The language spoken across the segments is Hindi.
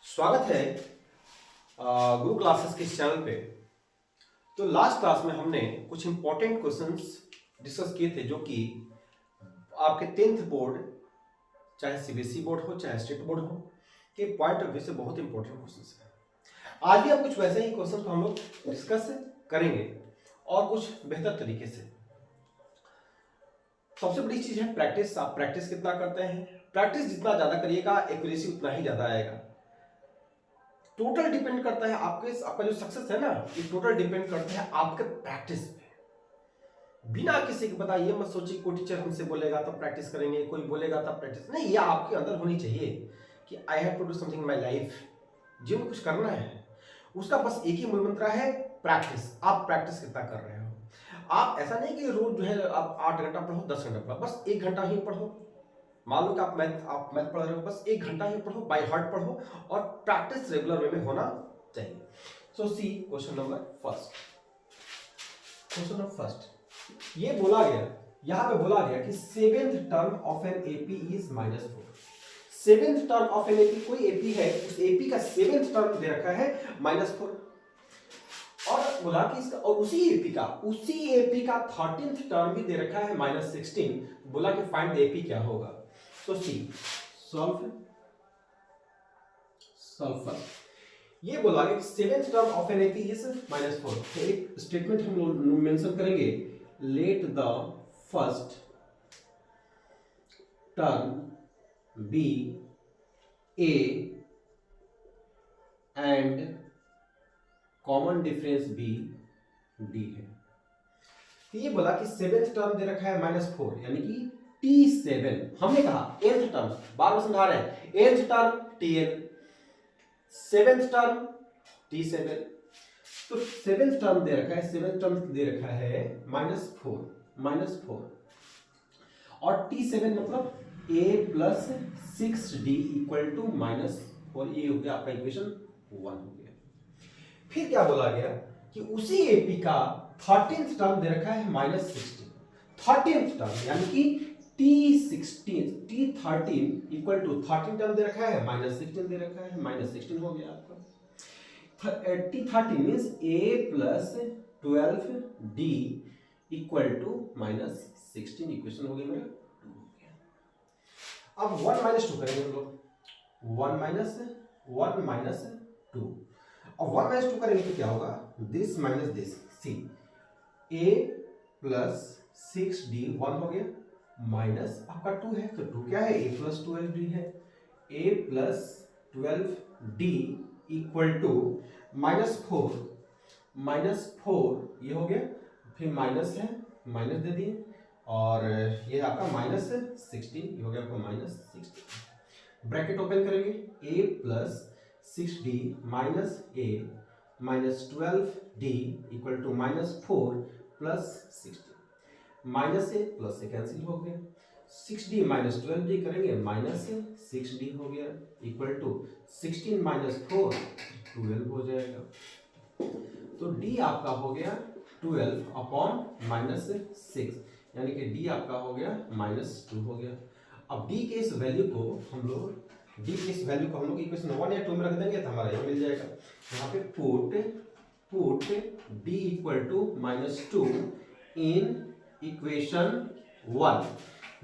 स्वागत है गुरु क्लासेस के इस चैनल पे। तो लास्ट क्लास में हमने कुछ इंपॉर्टेंट क्वेश्चंस डिस्कस किए थे जो कि आपके 10th बोर्ड, चाहे सीबीएसई बोर्ड हो चाहे स्टेट बोर्ड हो, के पॉइंट ऑफ व्यू से बहुत इंपॉर्टेंट क्वेश्चंस हैं। आज भी हम कुछ वैसे ही क्वेश्चन को हम लोग डिस्कस करेंगे और कुछ बेहतर तरीके से। सबसे बड़ी चीज है प्रैक्टिस। आप प्रैक्टिस कितना करते हैं, प्रैक्टिस जितना ज्यादा करिएगा एक्यूरेसी उतना ही ज्यादा आएगा। टोटल डिपेंड करता है आपका जो सक्सेस है ना, ये टोटल डिपेंड करता है आपके प्रैक्टिस पे। बिना किसी के बताए ये मत सोचिए कोई टीचर हमसे बोलेगा तो प्रैक्टिस करेंगे, कोई बोलेगा तब प्रैक्टिस नहीं। ये आपके अंदर होनी चाहिए कि I have to do something in my life, जो कुछ करना है उसका बस एक ही मूल मंत्र है, प्रैक्टिस। आप प्रैक्टिस कितना कर रहे हो। आप ऐसा नहीं कि रोज जो है आप 8 घंटा पढ़ो 10 घंटा पढ़ो, बस 1 घंटा ही पढ़ो। मान लो कि आप मैथ पढ़ रहे हो, बस 1 घंटा ही पढ़ो, बाय हार्ट पढ़ो और प्रैक्टिस रेगुलर वे में होना चाहिए। सो सी क्वेश्चन नंबर फर्स्ट। ये बोला गया, यहां पे बोला गया कि 7th term of an AP is -4। 7th term of an AP, कोई एपी है, उस एपी का 7th टर्म दे रखा है -4 और बोला कि इसका और उसी एपी का 13th टर्म भी दे रखा है -16। बोला कि फाइंड द एपी क्या होगा। तो सी सॉल्व फर्स्ट। ये बोला कि 7th term of an AP is -4। तो एक स्टेटमेंट हम लोग मेंशन करेंगे, let the first term be a and common difference be d है। तो ये बोला कि 7th टर्म दे रखा है -4 यानी कि T7। हमने कहा nth टर्म, बार बार समझा रहे हैं, nth term Tn, 7th term T7। तो 7th टर्म दे रखा है, 7th टर्म दे रखा है -4 और T7 मतलब a plus 6d equal to -4। ये हो गया आपका इक्वेशन 1 हो गया। फिर क्या बोला गया कि उसी एपी का 13th टर्म दे रखा है -16। 13th टर्म यानी कि T13 इक्वल टू 13 टर्म दे रखा है -16 दे रखा है, -16 हो गया आपका। T13 means a plus 12d equal to -16, equation हो गया मेरा 2 हो गया। अब 1 - 2 करेंगे हम लोग, 1 - 2 और 1 - 2 करेंगे तो क्या होगा, this minus this, see a plus 6d 1 हो गया, माइनस आपका 2 है तो 2 क्या है, a प्लस 12d है, a plus 12d equal to -4 ये हो गया, फिर माइनस है, माइनस दे दिए और ये आपका -16 ये हो गया आपका -16। ब्रैकेट ओपन करेंगे, a plus 6d minus a minus 12d equal to -4 plus 16। Minus से प्लस से कैंसिल हो गया, 6d माइनस 12d करेंगे, माइनस से 6d हो गया इक्वल टू 16 माइनस 4 12 हो जाएगा। तो d आपका हो गया 12 अपॉन -6 यानी कि d आपका हो गया -2 हो गया। अब d के इस वैल्यू को हम लोग इक्वेशन 1 या 2 में रख देंगे तो हमारा ये मिल जाएगा। यहाँ पे put d equal to -2 in equation 1।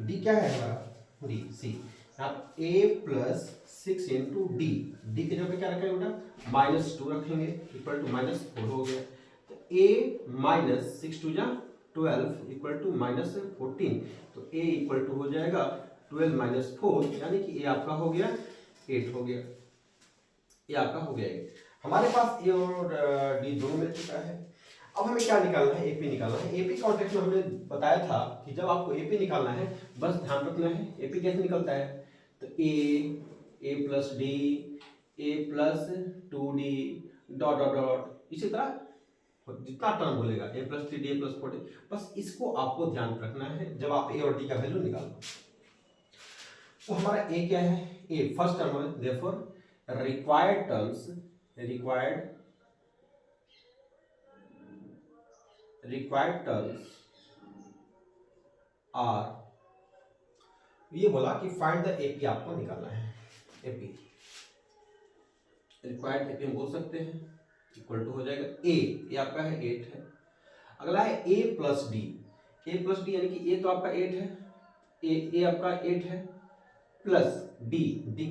d क्या है हमारा, d सी, आप a plus 6 into d, d के जगह पे क्या रखेंगे बेटा, -2 रखेंगे इक्वल टू -4 हो गया। तो a माइनस 6 टू जा 12 इक्वल टू -14, तो a इक्वल टू हो जाएगा 12 माइनस 4 यानी कि a आपका हो गया 8 हो गया। ये आपका हो गया 8। हमारे पास a और d दोनों मिल चुका है। अब हमें क्या निकालना है, एपी निकालना है। एपी कॉन्टेक्स्ट में हमने बताया था कि जब आपको एपी निकालना है बस ध्यान रखना है एपी कैसे निकलता है। तो a plus D, a plus 2d dot dot dot, इसी तरह जितना टर्म बोलेगा a plus 3d a plus 4d, बस इसको आपको ध्यान रखना है जब आप a और d का वैल्यू निकालो। तो हमारा a क्या है, a फर्स्ट टर्म है, देयरफॉर रिक्वायर्ड टर्म्स आर, ये बोला कि फाइंड द एपी आपको निकालना है। एपी रिक्वायर्ड एपी हम बोल सकते हैं इक्वल टू हो जाएगा ए आपका है 8 है। अगला है ए प्लस डी यानी कि ए तो आपका 8 है, ए आपका 8 है प्लस डी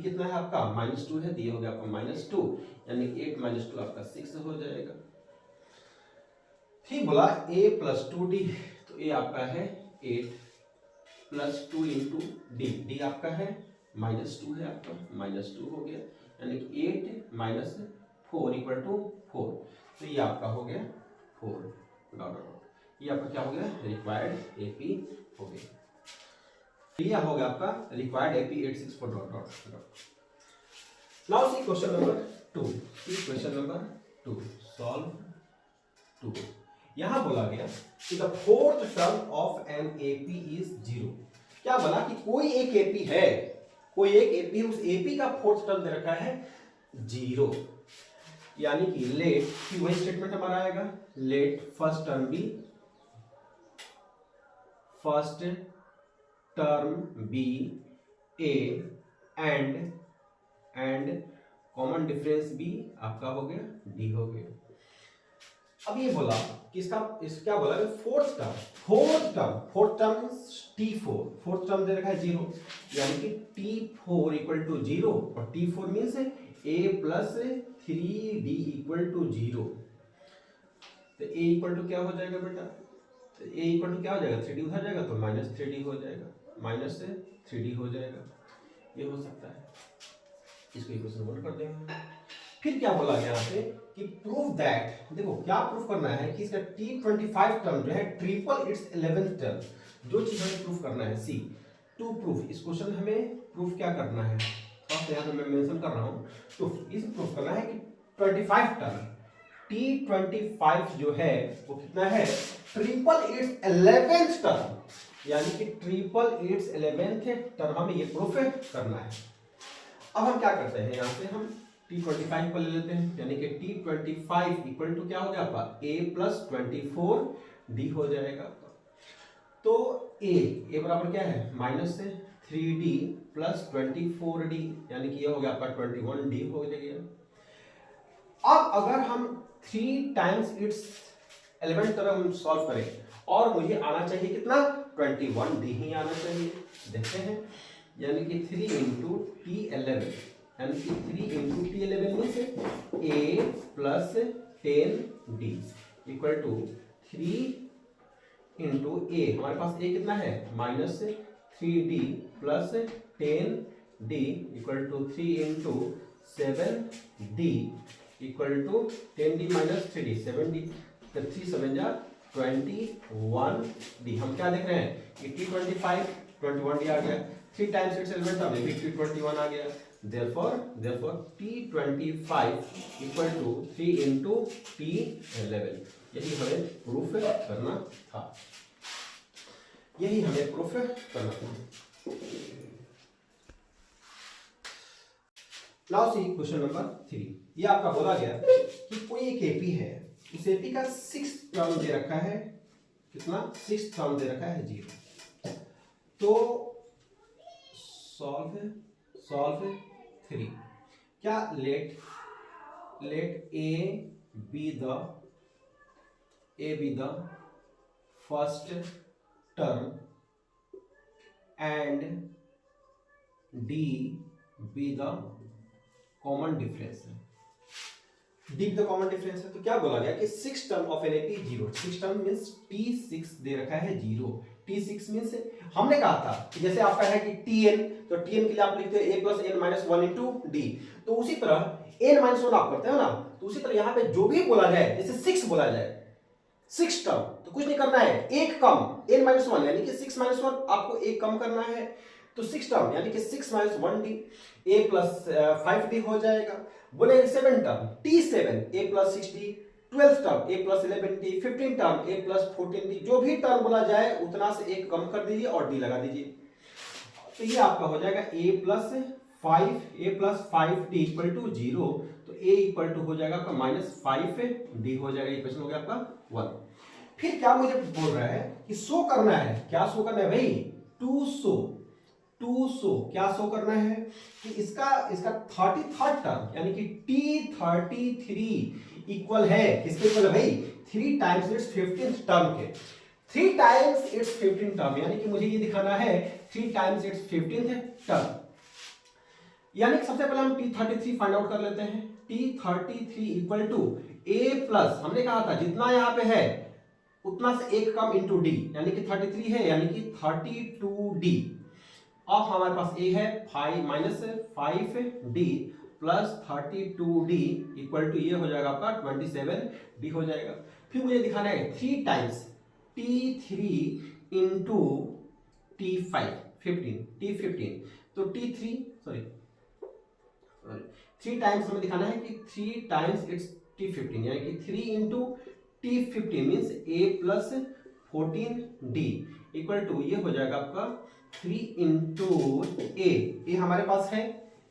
कितना है आपका -2 है, तो ये हो गया आपका -2 यानी 8 - 2 आपका 6 हो जाएगा। ठीक बोला a प्लस 2d, तो a आपका है 8 प्लस 2 इंटू डी आपका है -2 है आपका -2 हो गया यानी कि 8 माइनस 4 इक्वल टू 4, तो ये आपका हो गया 4 डॉट डॉट, ये आपका क्या हो गया रिक्वायर्ड एपी हो गया। ये हो गया आपका required AP 864 dot dot dot. Now see question number 2, question number 2 solve 2। यहां बोला गया कि the fourth term of an AP is 0। क्या बोला कि कोई एक एपी है, कोई एक एपी, उस एपी का फोर्थ टर्म दे रखा है 0, यानी कि लेट की वही स्टेटमेंट हमारा आएगा, let first term be, first term be a and common difference be आपका हो गया डी हो गया। अब ये बोला कि इसका क्या बोला fourth term T4, fourth term दे रखा है 0, यानी कि T4 इक्वल टू 0 और T4 means a plus 3d equal to 0, तो a इक्वल टू क्या हो जाएगा बेटा, तो a इक्वल टू क्या हो जाएगा 3d उधर जाएगा तो -3d हो जाएगा, -3d हो जाएगा, ये हो सकता है, इसको इक्वेशन नोट कर देंगे। फिर क्या बोला गया यहाँ पे कि प्रूव दैट, देखो क्या प्रूफ करना है कि इसका T25 टर्म जो है ट्रिपल इट्स 11th टर्म, जो चीज हमें प्रूफ करना है सी टू प्रूफ, इस क्वेश्चन हमें प्रूफ क्या करना है, तो यहाँ पे मैं मेंशन कर रहा हूँ, तो इस प्रूफ करना है कि 25 टर्म T25 जो है वो कितना है ट्रिपल इट्स 11th टर्म, यानी कि ट्रिपल इट्स 11th टर्म हमें ये प्रूफ करना है। अब हम क्या करते हैं, यहाँ पे हम T25 को ले लेते हैं, यानी कि T25 इक्वल टू क्या हो गया आपका a प्लस 24d हो जाएगा, तो a बराबर क्या है -3d प्लस 24d, यानी कि ये हो गया आपका 21d हो गया। अब अगर हम 3 टाइम्स इट्स 11 टर्म सॉल्व करें और मुझे आना चाहिए कितना 21d ही आना चाहिए, देखते हैं, यानी कि 3 इंटू T11, यानी कि 3 into T11 means a plus 10d equal to 3 into a, हमारे पास a कितना है -3d plus 10d equal to 3 into 7d equal to 10d minus 3d 7d, तो 3 7 जा 21d। हम क्या देख रहे हैं कि T25 21d आ गया, 3 टाइम्स इट्स एलिमेंट था भी T21 आ गया, therefore T25 equal to 3 into T11, यही हमें प्रूफ करना था, यही हमें प्रूफ करना था। नाउ सी क्वेश्चन नंबर 3, ये आपका बोला गया कि कोई एक एपी है, उस एपी का 6 टर्म दे रखा है, कितना 6 टर्म दे रखा है 0, तो सॉल्व 3, क्या late a be the first term and d be the common difference, d be the common difference है, तो क्या बोला गया कि 6 term of an AP 0, 6 term means T6 दे रखा है 0, T6 मींस हमने कहा था कि जैसे आपका है कि Tn, तो Tn के लिए आप लिखते हो a plus n minus 1 into D, तो उसी तरह n माइनस 1 आप करते हो ना, तो उसी तरह यहाँ पे जो भी बोला जाए, जैसे 6 बोला जाए 6 टर्म, तो कुछ नहीं करना है, एक कम n माइनस 1 यानी कि 6 माइनस 1 आपको एक कम करना है, तो 6 टर्म यानी कि 6 minus 1d a plus 5d हो जाएगा। बोले 7 term T7 a plus 6d, 12 term a plus 11d, 15 term a plus 14d, जो भी टर्म बोला जाए उतना से एक कम कर दीजिए और d लगा दीजिए, तो ये आपका हो जाएगा a plus 5d equal to 0, तो a इक्वल टू हो जाएगा आपका -5d हो जाएगा, इक्वेशन हो गया आपका 1। फिर क्या मुझे बोल रहा है कि शो करना है, क्या शो करना है भाई, टू टू शो, क्या शो करना है कि इसका 33rd टर्म यानी कि T33 इक्वल है किसके इक्वल है भाई, 3 टाइम्स इट्स 15th टर्म के। 3 टाइम्स इट्स 15th टर्म यानी कि मुझे ये दिखाना है 3 टाइम्स इट्स 15th टर्म। यानी कि सबसे पहले हम T33 फाइंड आउट कर लेते हैं। T33 equal to A plus, हमने कहा था जितना यहाँ पे है उतना से एक कम इंटू डी, यानी कि 33 है यानी कि 32D। अब हमारे पास A है 5 minus 5D plus 32D equal to ये हो जाएगा आपका 27D हो जाएगा। फिर मुझे दिखाना है 3 times T3 into T5 T15, तो T3 सॉरी 3 टाइम्स हमें दिखाना है कि 3 टाइम्स इट्स T15 यानी कि 3 into T15 means A plus 14D equal to ये हो जाएगा आपका 3 इंटू ए हमारे पास है,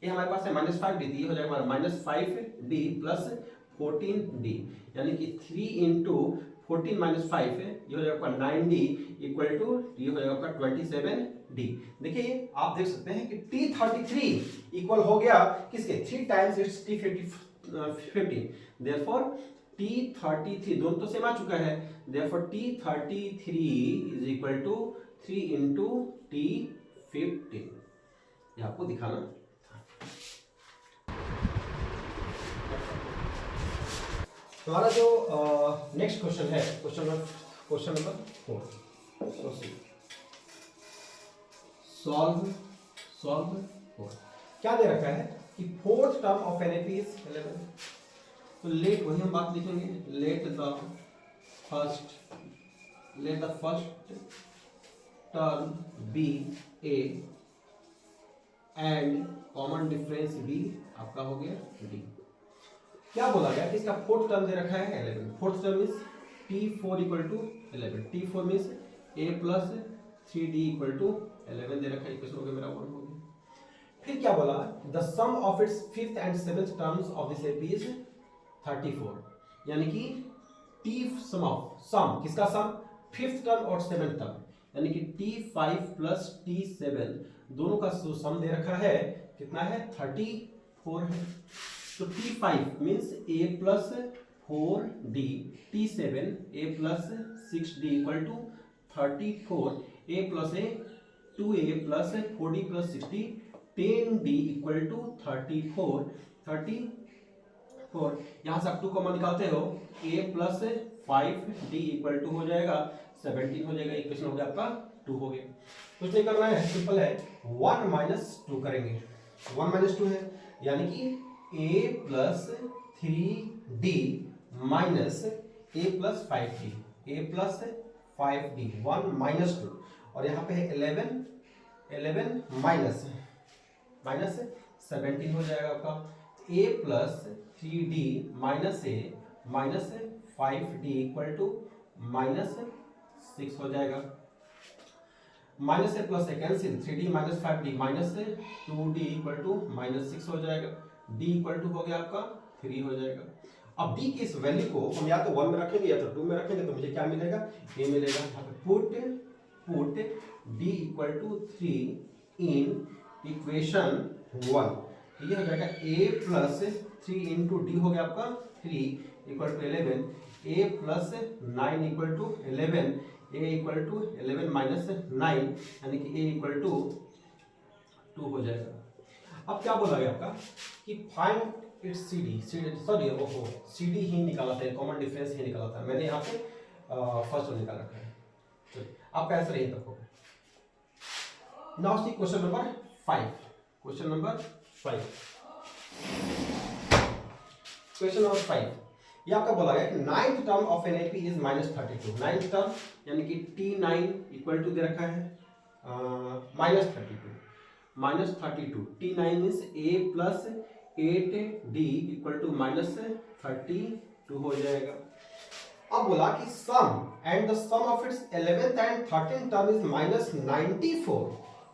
माइनस 5D, ये हो जाएगा हमारा माइनस 5D प्लस 14D यानी कि 3 इंटू 14 माइनस 5 है, ये हो जाएगा 9D इक्वल टू ये हो जाएगा आपका 27D। देखिए ये आप देख सकते हैं कि T33 इक्वल हो गया किसके, 3 times it's T15, therefore T33 दोनों तो सेम आ चुका है, therefore T33 is equal to 3 into T15, ये आपको दिखाना। हमारा जो नेक्स्ट क्वेश्चन है क्वेश्चन नंबर 4, सॉल्व 4। क्या दे रखा है कि 4th term of NAP is 11, तो लेट वही हम बात लिखेंगे, let the first term be A and common difference B आपका हो गया D। क्या बोला गया कि इसका 4th टर्म दे रखा है 11, 4th term is T4 equal to 11, T4 means A plus 3D equal to 11 दे रखा है, इक्वेशन हो गया मेरा 1 हो गया। फिर क्या बोला, the sum of its 5th and 7th terms of this AP is 34, यानी कि सम किसका सम, 5th टर्म और 7th टर्म यानी कि T5 प्लस T7 दोनों का सम दे रखा है कितना है 34 है। तो T5 means A plus 4D, T7 A plus 6D equal to 34, A plus A 2A plus 4D plus 60 10D equal to 34, यहाँ से आप 2 कॉमन निकालते हो, A plus 5D equal to हो जाएगा 17 हो जाएगा, इक्वेशन हो गया आपका 2 हो गया। कुछ नहीं करना है, सिंपल है, 1 माइनस 2 करेंगे, 1 माइनस 2 है यानी कि A plus 3D minus A plus 5D, A plus 5D 1 minus 2, और यहाँ पे है 11 माइनस 17 हो जाएगा आपका, A plus 3D minus A minus 5D equal to minus 6 हो जाएगा, minus a plus a cancel, 3D minus 5D minus 2D equal to minus 6 हो जाएगा, D इक्वल टू हो गया आपका 3 हो जाएगा। अब D की इस वैल्यू को हम या तो 1 में रखेंगे या तो 2 में रखेंगे, तो मुझे क्या मिलेगा, A मिलेगा। Put D equal to 3 in equation 1, ये हो जाएगा A प्लस 3 इंटू D हो गया आपका 3 equal to 11, A plus 9 equal to 11, A equal to 11 minus 9 यानी कि A इक्वल टू 2 हो जाएगा। अब क्या बोला गया आपका कि फाइंड इट्स CD ही निकाला था, कॉमन डिफरेंस ही निकाला था, मैंने यहाँ पे फर्स्ट निकाल रखा है। चलिए आपका आंसर यही तक होगा। Now see question number 5, question number 5 ये आपका बोला गया कि 9th term of NAP is -32, 9th term यानी कि T9 इक्वल टू दे रखा है -32, T9 means A plus 8D equal to -32 हो जाएगा। अब बोला कि sum and the sum of its 11th and 13th term is -94,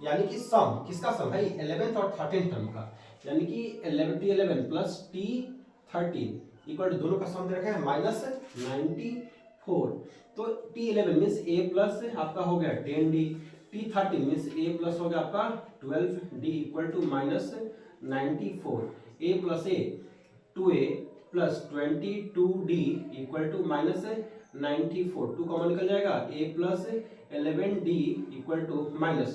यानी कि सम किसका सम है 11th और 13th टर्म का, यानी कि T11 plus T13 equal to दोनों का सम दे रखा है -94, तो T11 मीन्स A प्लस आपका हो गया 10D, T13 means A plus हो गया आपका 12D equal to minus 94, A plus A 2A plus 22D equal to minus 94, 2 common निकल जाएगा, A plus 11D equal to minus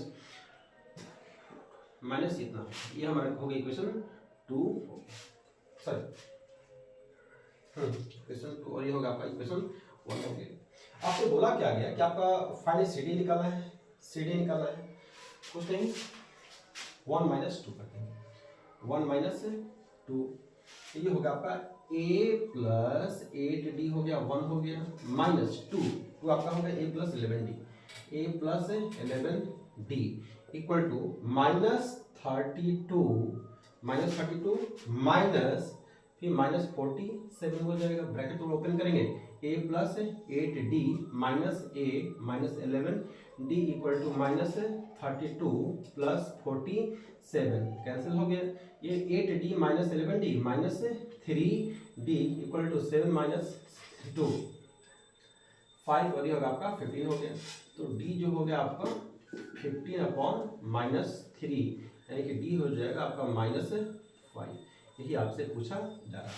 इतना, ये हमारा हो गया इक्वेशन 2, सॉरी इक्वेशन 2, और ये होगा आपका इक्वेशन 1 हो गया। आपसे बोला क्या गया कि आपका फाइनल CD निकालना है, CD निकालना है, कुछ नहीं 1 माइनस 2 करते हैं, 1 माइनस 2, ये होगा आपका A प्लस 8D हो गया, 1 हो गया, माइनस 2 आपका होगा A plus 11D, A plus 11D equal to minus 32 minus फिर माइनस 47 हो जाएगा, ब्रैकेट को ओपन करेंगे, A plus 8D minus A minus 11D equal to minus 32 plus 47 cancel हो गया, ये 8D minus 11D minus 3D equal to 7 minus 2 5, और ये होगा आपका 15 हो गया। तो D जो हो गया आपका 15 अपॉन माइनस 3, यानी कि D हो जाएगा आपका -5, यही आपसे पूछा जा रहा है।